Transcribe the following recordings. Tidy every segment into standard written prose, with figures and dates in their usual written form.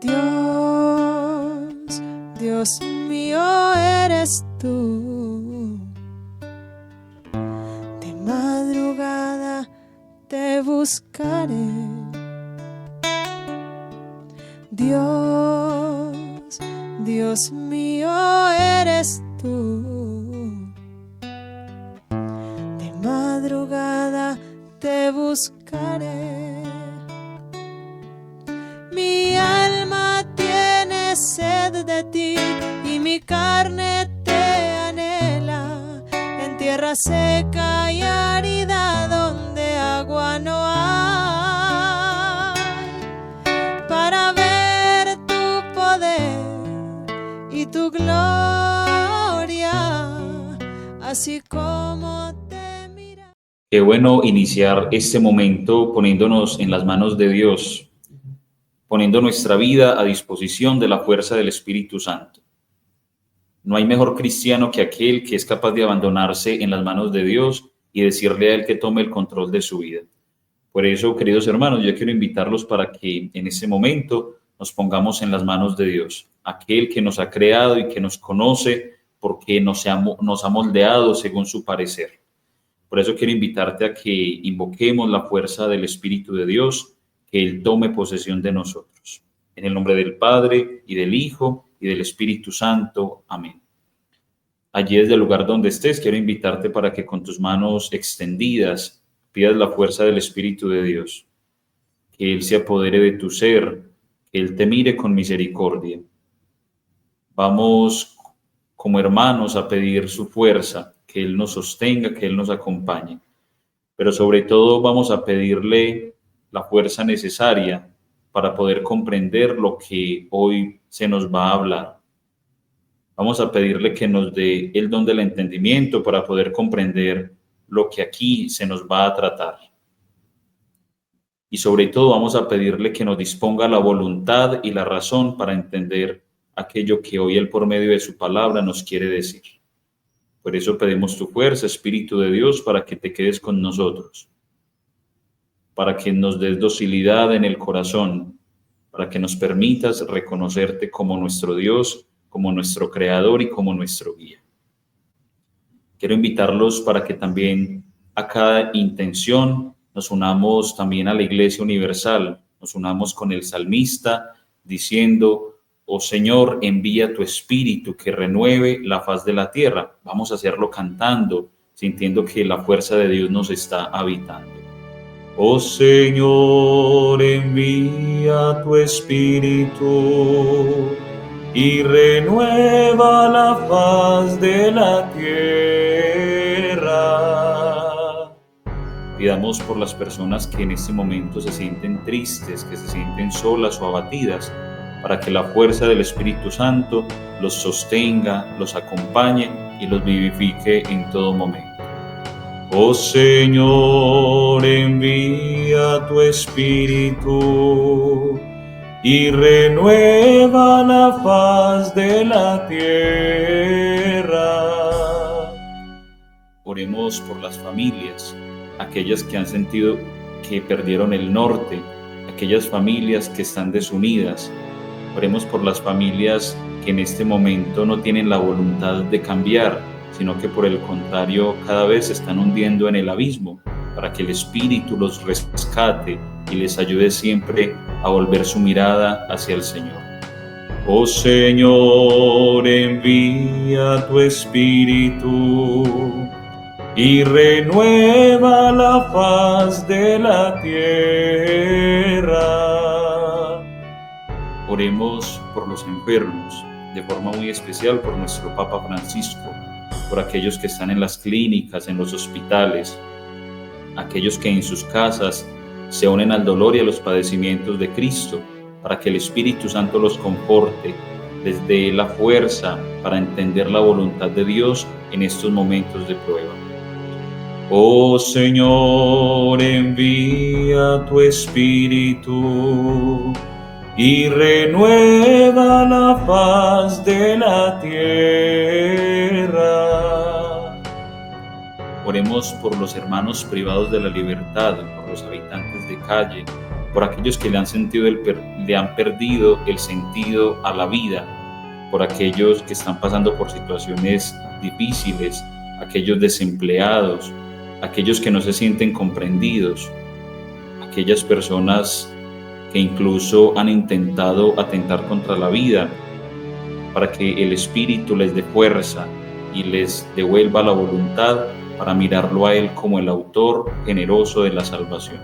Dios, Dios mío eres tú. De madrugada te buscaré. Dios, Dios mío eres tú. De madrugada te buscaré. Mi alma tiene sed de ti y mi carne te anhela en tierra seca y árida donde agua no hay, para ver tu poder y tu gloria, así como te mira. Qué bueno iniciar este momento poniéndonos en las manos de Dios, poniendo nuestra vida a disposición de la fuerza del Espíritu Santo. No hay mejor cristiano que aquel que es capaz de abandonarse en las manos de Dios y decirle a Él que tome el control de su vida. Por eso, queridos hermanos, yo quiero invitarlos para que en este momento nos pongamos en las manos de Dios, aquel que nos ha creado y que nos conoce porque nos ha moldeado según su parecer. Por eso quiero invitarte a que invoquemos la fuerza del Espíritu de Dios, que Él tome posesión de nosotros. En el nombre del Padre, y del Hijo, y del Espíritu Santo. Amén. Allí desde el lugar donde estés, quiero invitarte para que con tus manos extendidas pidas la fuerza del Espíritu de Dios. Que Él se apodere de tu ser, que Él te mire con misericordia. Vamos como hermanos a pedir su fuerza, que Él nos sostenga, que Él nos acompañe. Pero sobre todo vamos a pedirle la fuerza necesaria para poder comprender lo que hoy se nos va a hablar. Vamos a pedirle que nos dé el don del entendimiento para poder comprender lo que aquí se nos va a tratar. Y sobre todo vamos a pedirle que nos disponga la voluntad y la razón para entender aquello que hoy Él por medio de su palabra nos quiere decir. Por eso pedimos tu fuerza, Espíritu de Dios, para que te quedes con nosotros, para que nos des docilidad en el corazón, para que nos permitas reconocerte como nuestro Dios, como nuestro Creador y como nuestro guía. Quiero invitarlos para que también a cada intención nos unamos también a la Iglesia Universal, nos unamos con el salmista diciendo: oh Señor, envía tu Espíritu que renueve la faz de la tierra. Vamos a hacerlo cantando, sintiendo que la fuerza de Dios nos está habitando. Oh Señor, envía tu Espíritu y renueva la faz de la tierra. Pidamos por las personas que en este momento se sienten tristes, que se sienten solas o abatidas, para que la fuerza del Espíritu Santo los sostenga, los acompañe y los vivifique en todo momento. Oh Señor, envía tu Espíritu y renueva la faz de la tierra. Oremos por las familias, aquellas que han sentido que perdieron el norte, aquellas familias que están desunidas. Oremos por las familias que en este momento no tienen la voluntad de cambiar, sino que por el contrario cada vez se están hundiendo en el abismo, para que el Espíritu los rescate y les ayude siempre a volver su mirada hacia el Señor. Oh Señor, envía tu Espíritu y renueva la faz de la tierra. Oremos por los enfermos, de forma muy especial por nuestro Papa Francisco, por aquellos que están en las clínicas, en los hospitales, aquellos que en sus casas se unen al dolor y a los padecimientos de Cristo, para que el Espíritu Santo los conforte, les dé la fuerza para entender la voluntad de Dios en estos momentos de prueba. Oh Señor, envía tu Espíritu y renueva la faz de la tierra. Oremos por los hermanos privados de la libertad, por los habitantes de calle, por aquellos que le han perdido el sentido a la vida, por aquellos que están pasando por situaciones difíciles, aquellos desempleados, aquellos que no se sienten comprendidos, aquellas personas que incluso han intentado atentar contra la vida, para que el Espíritu les dé fuerza y les devuelva la voluntad para mirarlo a Él como el autor generoso de la salvación.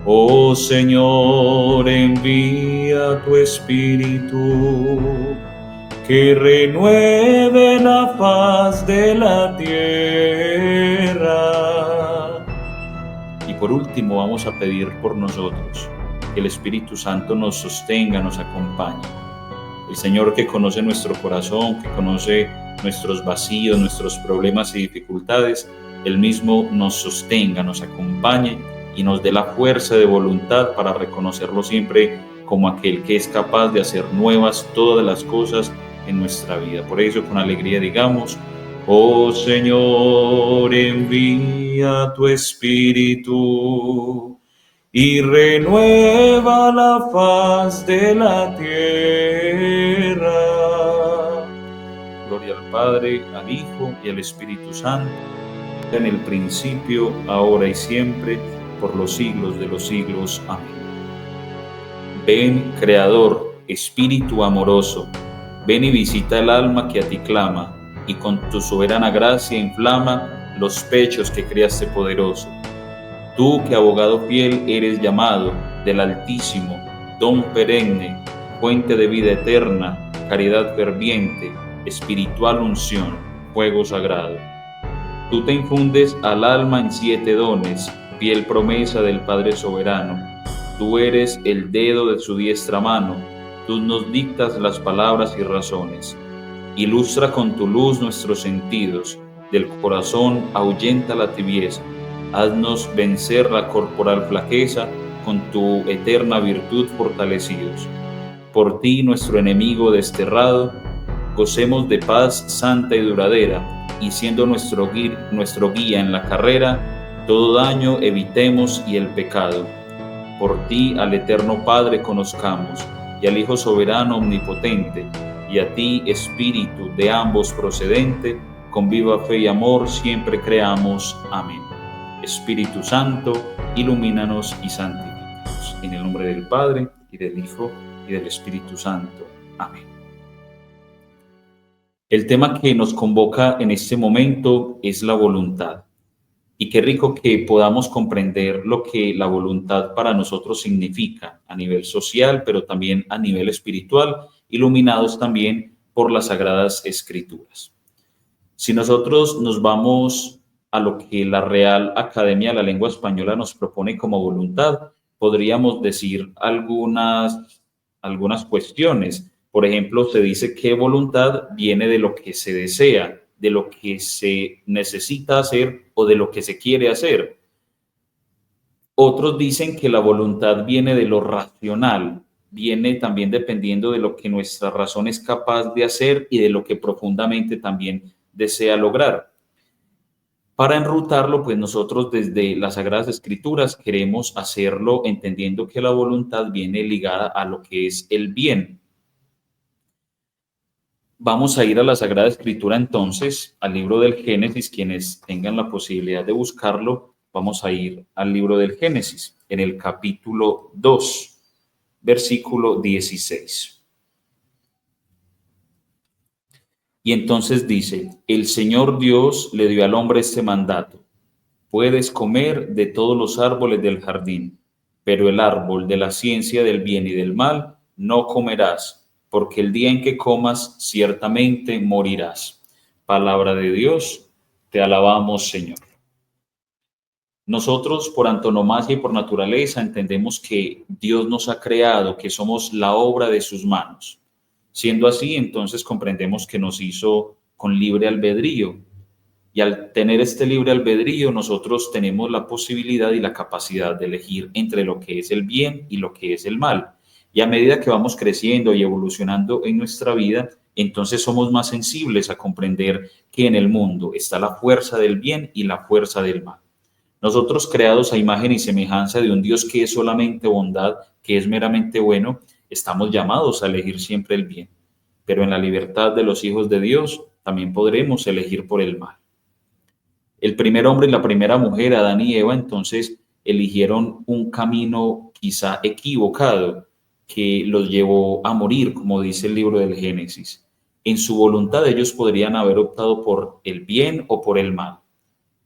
Oh Señor, envía tu Espíritu, que renueve la faz de la tierra. Y por último vamos a pedir por nosotros, que el Espíritu Santo nos sostenga, nos acompañe. El Señor, que conoce nuestro corazón, que conoce nuestros vacíos, nuestros problemas y dificultades, Él mismo nos sostenga, nos acompañe y nos dé la fuerza de voluntad para reconocerlo siempre como aquel que es capaz de hacer nuevas todas las cosas en nuestra vida. Por eso, con alegría digamos: oh Señor, envía tu Espíritu y renueva la faz de la tierra. Gloria al Padre, al Hijo y al Espíritu Santo, en el principio, ahora y siempre, por los siglos de los siglos. Amén. Ven, Creador, Espíritu amoroso, ven y visita el alma que a ti clama, y con tu soberana gracia inflama los pechos que creaste poderoso. Tú, que abogado fiel eres llamado del Altísimo, don perenne, fuente de vida eterna, caridad ferviente, espiritual unción, fuego sagrado. Tú te infundes al alma en 7 dones, fiel promesa del Padre soberano. Tú eres el dedo de su diestra mano, tú nos dictas las palabras y razones. Ilustra con tu luz nuestros sentidos, del corazón ahuyenta la tibieza. Haznos vencer la corporal flaqueza, con tu eterna virtud fortalecidos. Por ti, nuestro enemigo desterrado, gocemos de paz santa y duradera, y siendo nuestro guía en la carrera, todo daño evitemos y el pecado. Por ti, al eterno Padre conozcamos, y al Hijo soberano omnipotente, y a ti, Espíritu de ambos procedente, con viva fe y amor siempre creamos. Amén. Espíritu Santo, ilumínanos y santifícanos. En el nombre del Padre, y del Hijo, y del Espíritu Santo. Amén. El tema que nos convoca en este momento es la voluntad. Y qué rico que podamos comprender lo que la voluntad para nosotros significa a nivel social, pero también a nivel espiritual, iluminados también por las Sagradas Escrituras. Si nosotros nos vamos a lo que la Real Academia de la Lengua Española nos propone como voluntad, podríamos decir algunas cuestiones. Por ejemplo, se dice que voluntad viene de lo que se desea, de lo que se necesita hacer o de lo que se quiere hacer. Otros dicen que la voluntad viene de lo racional, viene también dependiendo de lo que nuestra razón es capaz de hacer y de lo que profundamente también desea lograr. Para enrutarlo, pues nosotros desde las Sagradas Escrituras queremos hacerlo entendiendo que la voluntad viene ligada a lo que es el bien. Vamos a ir a la Sagrada Escritura entonces, al libro del Génesis. Quienes tengan la posibilidad de buscarlo, vamos a ir al libro del Génesis, en el capítulo 2, versículo 16. Y entonces dice: el Señor Dios le dio al hombre este mandato: puedes comer de todos los árboles del jardín, pero el árbol de la ciencia del bien y del mal no comerás, porque el día en que comas ciertamente morirás. Palabra de Dios, te alabamos, Señor. Nosotros, por antonomasia y por naturaleza, entendemos que Dios nos ha creado, que somos la obra de sus manos. Siendo así, entonces comprendemos que nos hizo con libre albedrío. Y al tener este libre albedrío, nosotros tenemos la posibilidad y la capacidad de elegir entre lo que es el bien y lo que es el mal. Y a medida que vamos creciendo y evolucionando en nuestra vida, entonces somos más sensibles a comprender que en el mundo está la fuerza del bien y la fuerza del mal. Nosotros, creados a imagen y semejanza de un Dios que es solamente bondad, que es meramente bueno, estamos llamados a elegir siempre el bien. Pero en la libertad de los hijos de Dios también podremos elegir por el mal. El primer hombre y la primera mujer, Adán y Eva, entonces eligieron un camino quizá equivocado que los llevó a morir, como dice el libro del Génesis. En su voluntad ellos podrían haber optado por el bien o por el mal,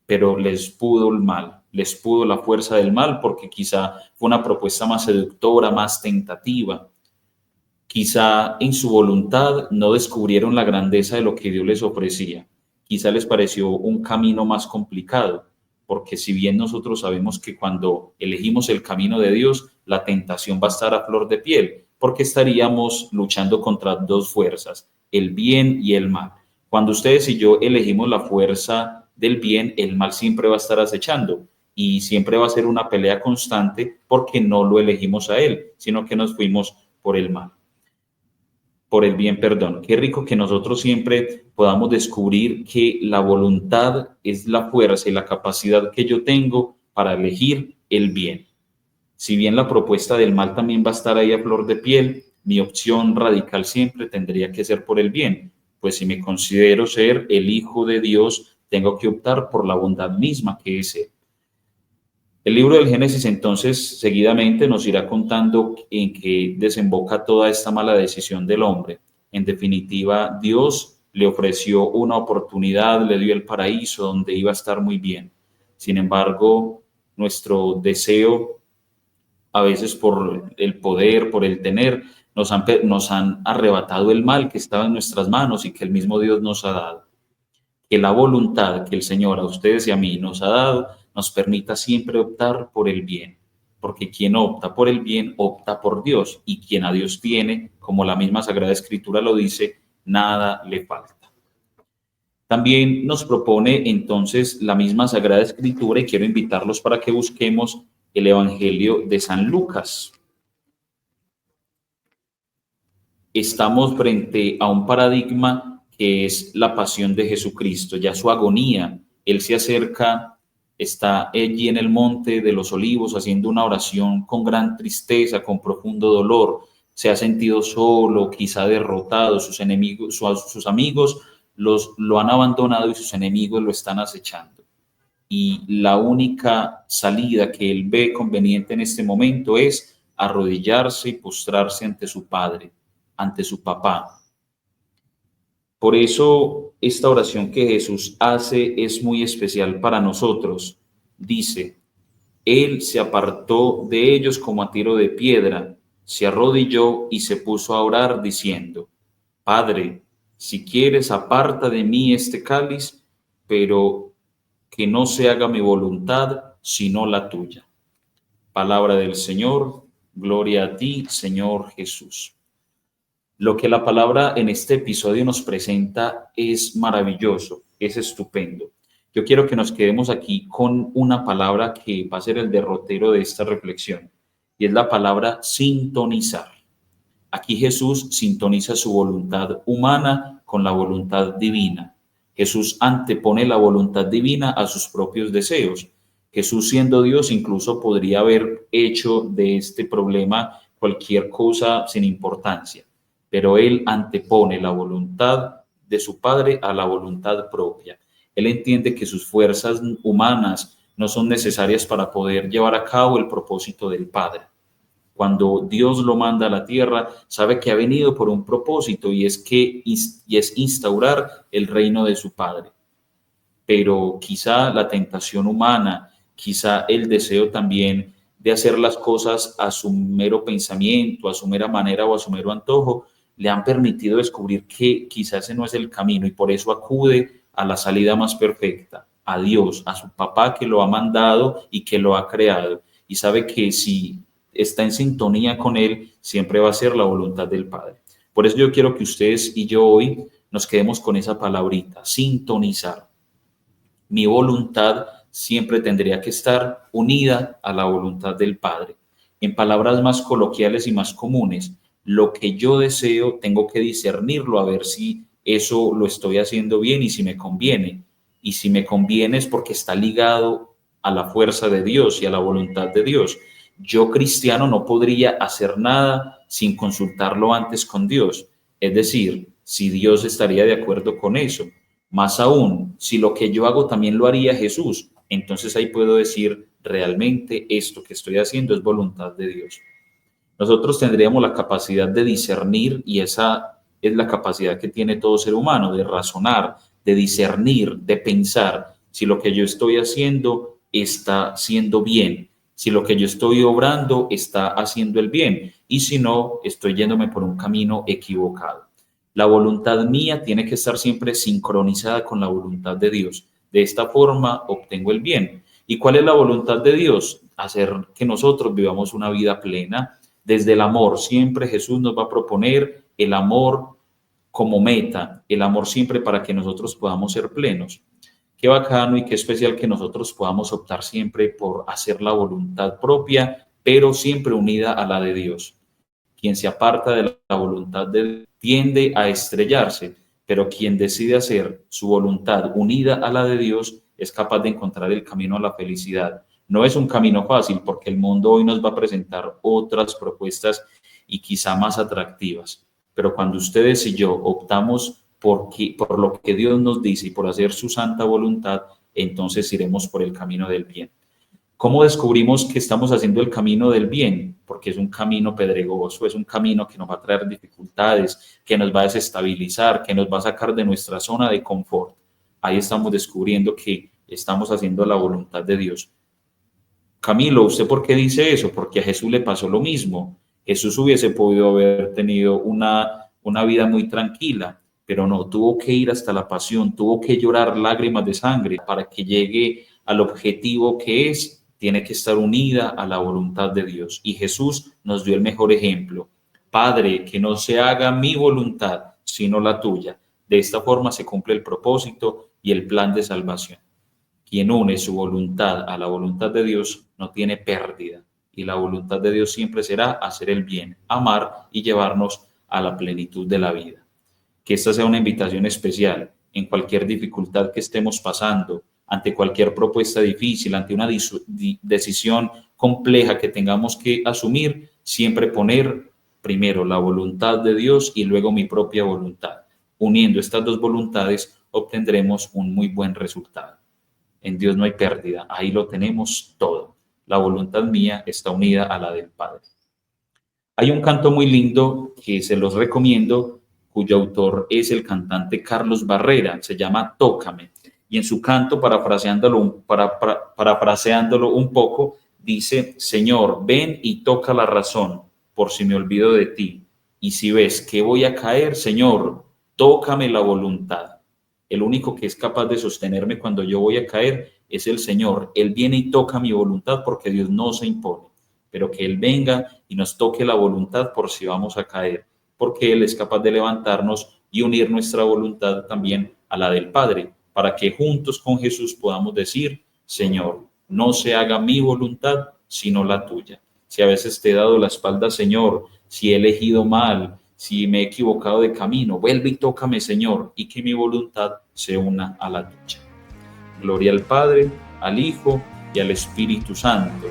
pero les pudo el mal, les pudo la fuerza del mal, porque quizá fue una propuesta más seductora, más tentativa. Quizá en su voluntad no descubrieron la grandeza de lo que Dios les ofrecía. Quizá les pareció un camino más complicado, porque si bien nosotros sabemos que cuando elegimos el camino de Dios, la tentación va a estar a flor de piel, porque estaríamos luchando contra dos fuerzas, el bien y el mal. Cuando ustedes y yo elegimos la fuerza del bien, el mal siempre va a estar acechando y siempre va a ser una pelea constante porque no lo elegimos a él, sino que nos fuimos por el mal. Por el bien, perdón. Qué rico que nosotros siempre podamos descubrir que la voluntad es la fuerza y la capacidad que yo tengo para elegir el bien. Si bien la propuesta del mal también va a estar ahí a flor de piel, mi opción radical siempre tendría que ser por el bien, pues si me considero ser el Hijo de Dios, tengo que optar por la bondad misma que es Él. El libro del Génesis entonces seguidamente nos irá contando en qué desemboca toda esta mala decisión del hombre. En definitiva, Dios le ofreció una oportunidad, le dio el paraíso donde iba a estar muy bien. Sin embargo, nuestro deseo, a veces por el poder, por el tener, nos han arrebatado el mal que estaba en nuestras manos y que el mismo Dios nos ha dado. Que la voluntad que el Señor a ustedes y a mí nos ha dado nos permita siempre optar por el bien, porque quien opta por el bien opta por Dios, y quien a Dios tiene, como la misma Sagrada Escritura lo dice, nada le falta. También nos propone entonces la misma Sagrada Escritura, y quiero invitarlos para que busquemos el Evangelio de San Lucas. Estamos frente a un paradigma que es la pasión de Jesucristo, ya su agonía. Él se acerca, está allí en el Monte de los Olivos haciendo una oración con gran tristeza, con profundo dolor. Se ha sentido solo, quizá derrotado. Sus enemigos, sus amigos lo han abandonado y sus enemigos lo están acechando. Y la única salida que él ve conveniente en este momento es arrodillarse y postrarse ante su Padre, ante su papá. Por eso esta oración que Jesús hace es muy especial para nosotros. Dice, Él se apartó de ellos como a tiro de piedra, se arrodilló y se puso a orar diciendo, Padre, si quieres, aparta de mí este cáliz, pero que no se haga mi voluntad, sino la tuya. Palabra del Señor, gloria a ti, Señor Jesús. Lo que la palabra en este episodio nos presenta es maravilloso, es estupendo. Yo quiero que nos quedemos aquí con una palabra que va a ser el derrotero de esta reflexión, y es la palabra sintonizar. Aquí Jesús sintoniza su voluntad humana con la voluntad divina. Jesús antepone la voluntad divina a sus propios deseos. Jesús, siendo Dios, incluso podría haber hecho de este problema cualquier cosa sin importancia, pero Él antepone la voluntad de su Padre a la voluntad propia. Él entiende que sus fuerzas humanas no son necesarias para poder llevar a cabo el propósito del Padre. Cuando Dios lo manda a la tierra, sabe que ha venido por un propósito, y es instaurar el reino de su Padre. Pero quizá la tentación humana, quizá el deseo también de hacer las cosas a su mero pensamiento, a su mera manera o a su mero antojo, le han permitido descubrir que quizás ese no es el camino, y por eso acude a la salida más perfecta, a Dios, a su papá que lo ha mandado y que lo ha creado, y sabe que si está en sintonía con Él, siempre va a ser la voluntad del Padre. Por eso yo quiero que ustedes y yo hoy nos quedemos con esa palabrita, sintonizar. Mi voluntad siempre tendría que estar unida a la voluntad del Padre. En palabras más coloquiales y más comunes, lo que yo deseo tengo que discernirlo a ver si eso lo estoy haciendo bien y si me conviene. Y si me conviene es porque está ligado a la fuerza de Dios y a la voluntad de Dios. Yo, cristiano, no podría hacer nada sin consultarlo antes con Dios. Es decir, si Dios estaría de acuerdo con eso. Más aún, si lo que yo hago también lo haría Jesús, entonces ahí puedo decir, realmente esto que estoy haciendo es voluntad de Dios. Nosotros tendríamos la capacidad de discernir, y esa es la capacidad que tiene todo ser humano, de razonar, de discernir, de pensar si lo que yo estoy haciendo está siendo bien, si lo que yo estoy obrando está haciendo el bien, y si no, estoy yéndome por un camino equivocado. La voluntad mía tiene que estar siempre sincronizada con la voluntad de Dios. De esta forma obtengo el bien. ¿Y cuál es la voluntad de Dios? Hacer que nosotros vivamos una vida plena desde el amor. Siempre Jesús nos va a proponer el amor como meta, el amor siempre para que nosotros podamos ser plenos. Qué bacano y qué especial que nosotros podamos optar siempre por hacer la voluntad propia, pero siempre unida a la de Dios. Quien se aparta de la voluntad de Dios tiende a estrellarse, pero quien decide hacer su voluntad unida a la de Dios es capaz de encontrar el camino a la felicidad. No es un camino fácil, porque el mundo hoy nos va a presentar otras propuestas y quizá más atractivas, pero cuando ustedes y yo optamos por lo que Dios nos dice y por hacer su santa voluntad, entonces iremos por el camino del bien. ¿Cómo descubrimos que estamos haciendo el camino del bien? Porque es un camino pedregoso, es un camino que nos va a traer dificultades, que nos va a desestabilizar, que nos va a sacar de nuestra zona de confort. Ahí estamos descubriendo que estamos haciendo la voluntad de Dios. Camilo, ¿usted por qué dice eso? Porque a Jesús le pasó lo mismo. Jesús hubiese podido haber tenido una vida muy tranquila, pero no, tuvo que ir hasta la pasión, tuvo que llorar lágrimas de sangre para que llegue al objetivo que es. Tiene que estar unida a la voluntad de Dios. Y Jesús nos dio el mejor ejemplo. Padre, que no se haga mi voluntad, sino la tuya. De esta forma se cumple el propósito y el plan de salvación. Quien une su voluntad a la voluntad de Dios no tiene pérdida. Y la voluntad de Dios siempre será hacer el bien, amar y llevarnos a la plenitud de la vida. Que esta sea una invitación especial en cualquier dificultad que estemos pasando, ante cualquier propuesta difícil, ante una decisión compleja que tengamos que asumir, siempre poner primero la voluntad de Dios y luego mi propia voluntad. Uniendo estas dos voluntades obtendremos un muy buen resultado. En Dios no hay pérdida, ahí lo tenemos todo. La voluntad mía está unida a la del Padre. Hay un canto muy lindo que se los recomiendo, cuyo autor es el cantante Carlos Barrera, se llama Tócame. Y en su canto, parafraseándolo un poco, dice: Señor, ven y toca la razón, por si me olvido de ti. Y si ves que voy a caer, Señor, tócame la voluntad. El único que es capaz de sostenerme cuando yo voy a caer es el Señor. Él viene y toca mi voluntad porque Dios no se impone, pero que Él venga y nos toque la voluntad por si vamos a caer, porque Él es capaz de levantarnos y unir nuestra voluntad también a la del Padre, para que juntos con Jesús podamos decir: Señor, no se haga mi voluntad, sino la tuya. Si a veces te he dado la espalda, Señor, si he elegido mal, si me he equivocado de camino, vuelve y tócame, Señor, y que mi voluntad se una a la tuya. Gloria al Padre, al Hijo y al Espíritu Santo,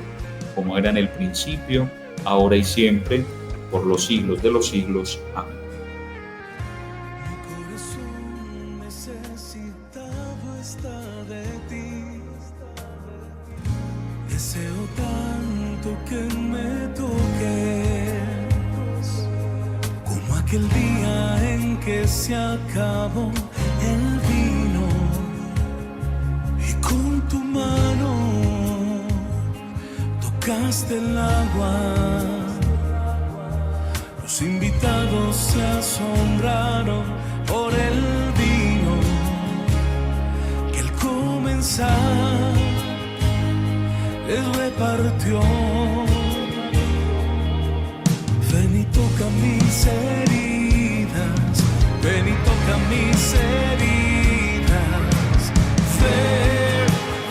como era en el principio, ahora y siempre, por los siglos de los siglos. Amén. Deseo tanto que me toques, como aquel día en que se acabó el vino y con tu mano tocaste el agua. Los invitados se asombraron por el vino que al comenzar les repartió. Ven y toca mis heridas, ven y toca mis heridas.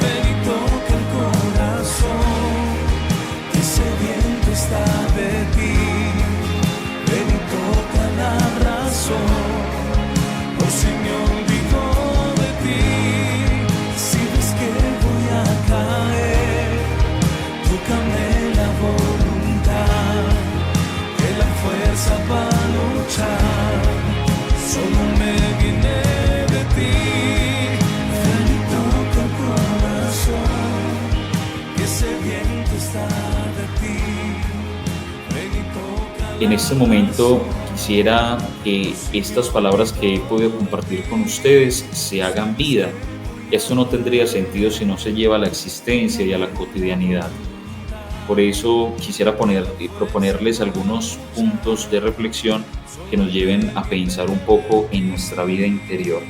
Ven y toca el corazón que sediento está de ti. Ven y toca la razón, por si me olvido de ti. Si ves que voy a caer, luchar, solo me viene de ti. Ven y toca el corazón, que ese viento está de ti. Ven y toca. En este momento quisiera que estas palabras que he podido compartir con ustedes se hagan vida. Esto no tendría sentido si no se lleva a la existencia y a la cotidianidad. Por eso quisiera proponerles algunos puntos de reflexión que nos lleven a pensar un poco en nuestra vida interior.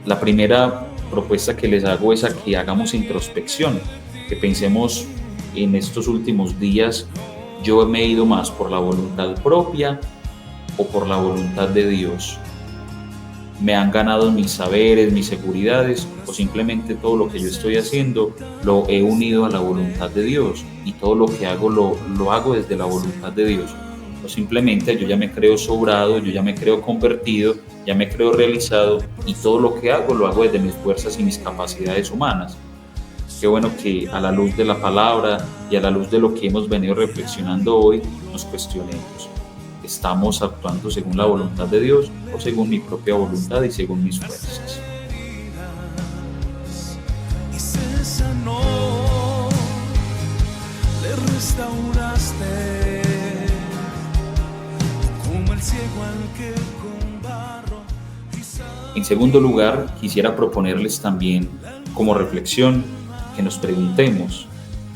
La primera propuesta que les hago es a que hagamos introspección, que pensemos en estos últimos días: ¿yo me he ido más por la voluntad propia o por la voluntad de Dios? ¿Me han ganado mis saberes, mis seguridades, o simplemente todo lo que yo estoy haciendo lo he unido a la voluntad de Dios y todo lo que hago lo hago desde la voluntad de Dios? O simplemente yo ya me creo sobrado, yo ya me creo convertido, ya me creo realizado y todo lo que hago lo hago desde mis fuerzas y mis capacidades humanas. Qué bueno que a la luz de la palabra y a la luz de lo que hemos venido reflexionando hoy nos cuestionemos. ¿Estamos actuando según la voluntad de Dios o según mi propia voluntad y según mis fuerzas? Y se sanó, le restauraste, como el ciego al que con barro. En segundo lugar, quisiera proponerles también como reflexión que nos preguntemos: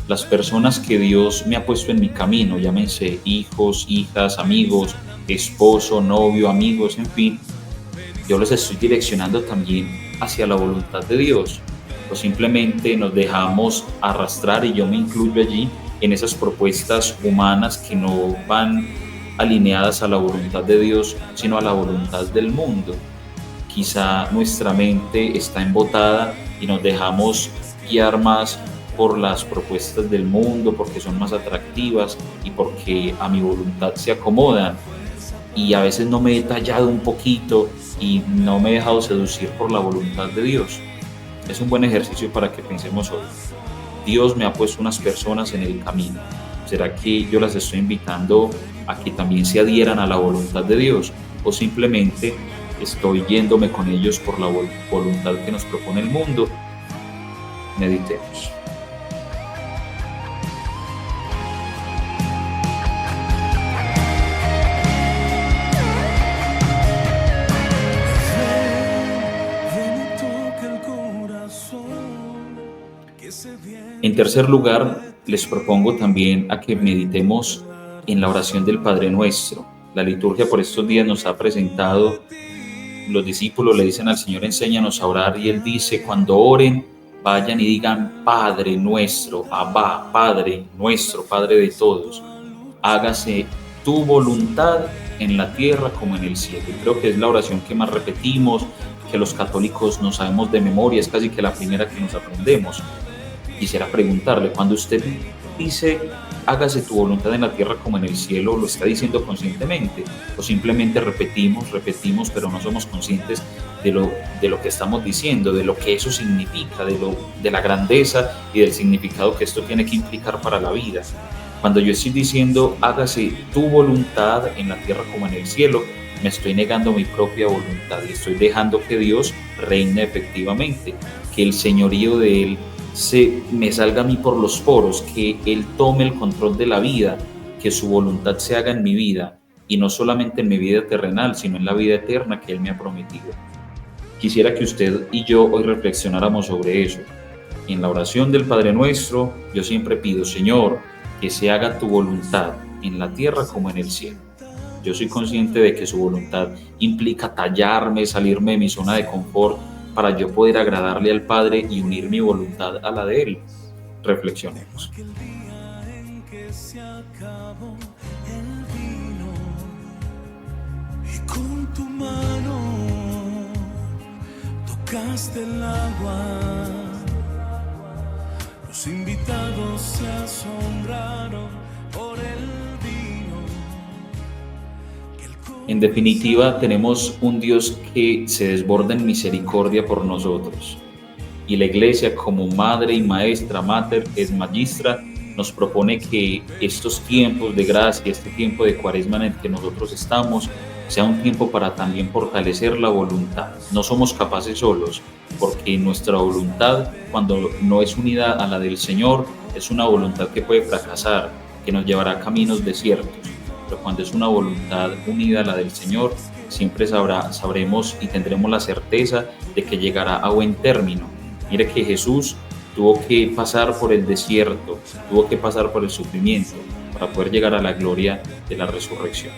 las personas que Dios me ha puesto en mi camino, llámense hijos, hijas, amigos, esposo, novio, amigos, en fin, yo los estoy direccionando también hacia la voluntad de Dios, o simplemente nos dejamos arrastrar, y yo me incluyo allí, en esas propuestas humanas que no van alineadas a la voluntad de Dios, sino a la voluntad del mundo. Quizá nuestra mente está embotada y nos dejamos guiar más por las propuestas del mundo, porque son más atractivas y porque a mi voluntad se acomodan, y a veces no me he tallado un poquito y no me he dejado seducir por la voluntad de Dios. Es un buen ejercicio para que pensemos hoy. Dios me ha puesto unas personas en el camino. ¿Será que yo las estoy invitando a que también se adhieran a la voluntad de Dios, o simplemente estoy yéndome con ellos por la voluntad que nos propone el mundo? Meditemos. En tercer lugar, les propongo también a que meditemos en la oración del Padre Nuestro. La liturgia por estos días nos ha presentado, los discípulos le dicen al Señor: enséñanos a orar, y Él dice: cuando oren, vayan y digan: Padre nuestro, Abba, Padre nuestro, Padre de todos, hágase tu voluntad en la tierra como en el cielo. Y creo que es la oración que más repetimos, que los católicos no sabemos de memoria, es casi que la primera que nos aprendemos. Quisiera preguntarle: cuando usted dice hágase tu voluntad en la tierra como en el cielo, ¿lo está diciendo conscientemente? ¿O simplemente repetimos, pero no somos conscientes de lo que estamos diciendo, de lo que eso significa, de la grandeza y del significado que esto tiene que implicar para la vida? Cuando yo estoy diciendo hágase tu voluntad en la tierra como en el cielo, me estoy negando mi propia voluntad y estoy dejando que Dios reine efectivamente, que el señorío de Él me salga a mí por los poros, que Él tome el control de la vida, que su voluntad se haga en mi vida, y no solamente en mi vida terrenal, sino en la vida eterna que Él me ha prometido. Quisiera que usted y yo hoy reflexionáramos sobre eso. En la oración del Padre Nuestro, yo siempre pido: Señor, que se haga tu voluntad en la tierra como en el cielo. Yo soy consciente de que su voluntad implica tallarme, salirme de mi zona de confort, para yo poder agradarle al Padre y unir mi voluntad a la de Él. Reflexionemos. Aquel día en que se acabó el vino y con tu mano tocaste el agua, los invitados se asombraron por el vino. En definitiva, tenemos un Dios que se desborda en misericordia por nosotros. Y la Iglesia, como madre y maestra, mater et magistra, nos propone que estos tiempos de gracia, este tiempo de Cuaresma en el que nosotros estamos, sea un tiempo para también fortalecer la voluntad. No somos capaces solos, porque nuestra voluntad, cuando no es unida a la del Señor, es una voluntad que puede fracasar, que nos llevará a caminos desiertos. Pero cuando es una voluntad unida a la del Señor, siempre sabremos y tendremos la certeza de que llegará a buen término. Mire que Jesús tuvo que pasar por el desierto, tuvo que pasar por el sufrimiento para poder llegar a la gloria de la resurrección.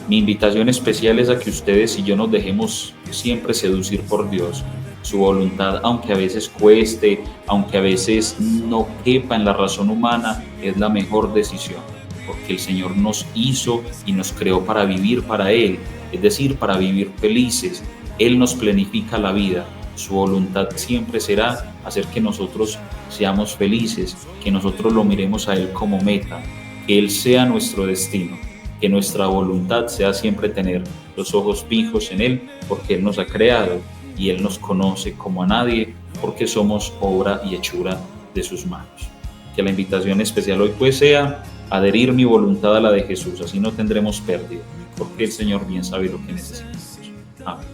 Mi invitación especial es a que ustedes y yo nos dejemos siempre seducir por Dios. Su voluntad, aunque a veces cueste, aunque a veces no quepa en la razón humana, es la mejor decisión, porque el Señor nos hizo y nos creó para vivir para Él, es decir, para vivir felices. Él nos planifica la vida. Su voluntad siempre será hacer que nosotros seamos felices, que nosotros lo miremos a Él como meta, que Él sea nuestro destino, que nuestra voluntad sea siempre tener los ojos fijos en Él, porque Él nos ha creado y Él nos conoce como a nadie, porque somos obra y hechura de sus manos. Que la invitación especial hoy pues sea adherir mi voluntad a la de Jesús, así no tendremos pérdida, porque el Señor bien sabe lo que necesitamos. Amén.